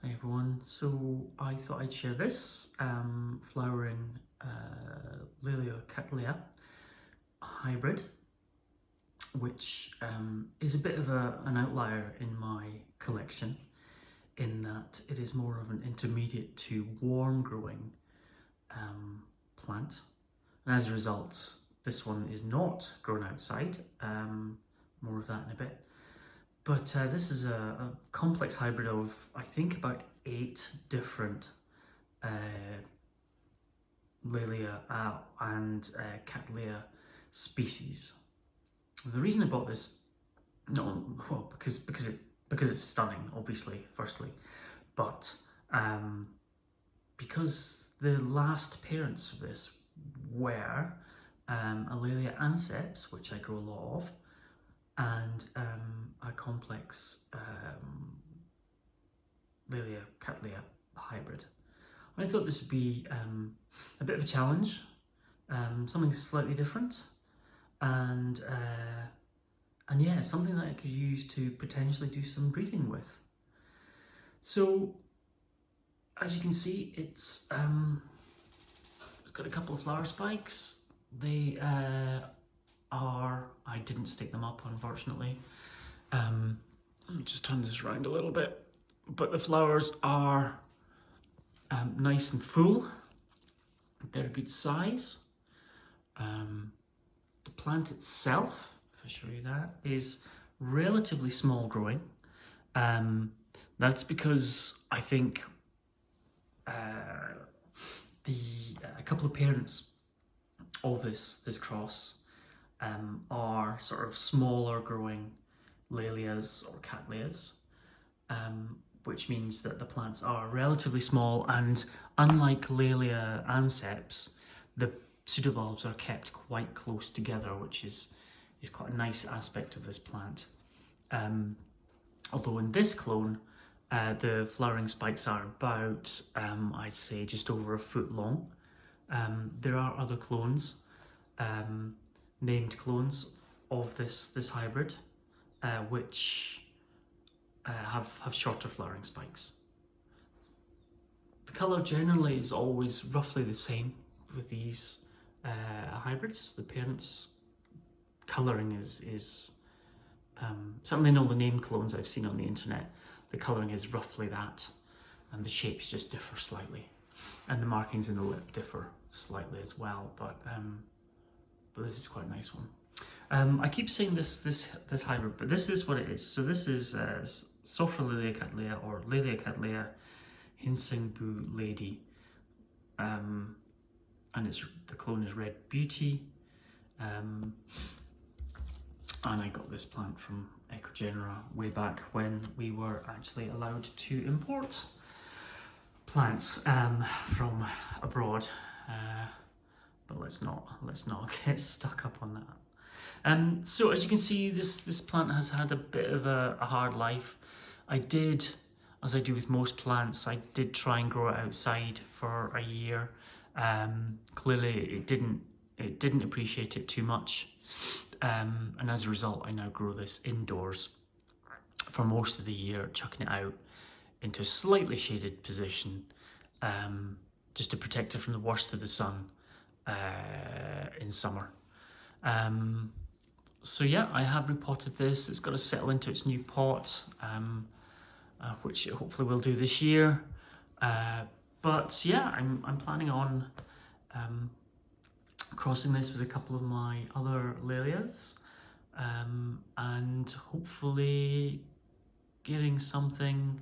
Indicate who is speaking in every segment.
Speaker 1: Hi everyone, so I thought I'd share this flowering Laelia Cattleya hybrid, which is a bit of an outlier in my collection in that it is more of an intermediate to warm growing plant, and as a result this one is not grown outside. More of that in a bit. But this is a complex hybrid of, I think, about 8 different Laelia and Cattleya species. The reason I bought this, because it's stunning, obviously, firstly, but because the last parents of this were a Laelia anceps, which I grow a lot of, and a complex Laelia Cattleya hybrid. I thought this would be a bit of a challenge, something slightly different, and yeah, something that I could use to potentially do some breeding with. So, as you can see, it's got a couple of flower spikes. They I didn't stick them up, unfortunately. Let me just turn this around a little bit. But the flowers are nice and full. They're a good size. The plant itself, if I show you that, is relatively small growing. That's because I think a couple of parents of this cross are sort of smaller growing Laelias or Cattleyas, which means that the plants are relatively small, and unlike Laelia anceps, the pseudobulbs are kept quite close together, which is quite a nice aspect of this plant. Although in this clone, the flowering spikes are about, I'd say, just over a foot long. There are other clones, named clones of this hybrid, which have shorter flowering spikes. The colour generally is always roughly the same with these hybrids. The parents' colouring is certainly in all the name clones I've seen on the internet, the colouring is roughly that, and the shapes just differ slightly, and the markings in the lip differ slightly as well, but this is quite a nice one. I keep saying this hybrid, but this is what it is. So this is Laelia Cattleya, or Laelia Cattleya Hinsengbu Lady, and the clone is Red Beauty, and I got this plant from Ecogenera way back when we were actually allowed to import plants from abroad. But let's not get stuck up on that. So as you can see, this plant has had a bit of a hard life. I did, as I do with most plants, I did try and grow it outside for a year. Clearly it didn't appreciate it too much, and as a result I now grow this indoors for most of the year, chucking it out into a slightly shaded position, just to protect it from the worst of the sun in summer. So yeah, I have repotted this. It's got to settle into its new pot, which it hopefully will do this year. But yeah, I'm planning on crossing this with a couple of my other Laelias, and hopefully getting something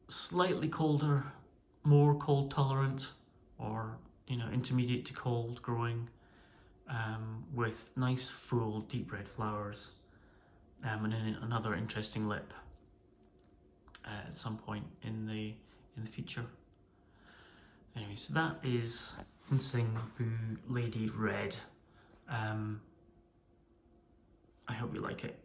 Speaker 1: slightly colder, more cold tolerant, or intermediate to cold growing, with nice full deep red flowers, and then another interesting lip at some point in the future. Anyway, so that is Hinsengbu Lady Red. I hope you like it.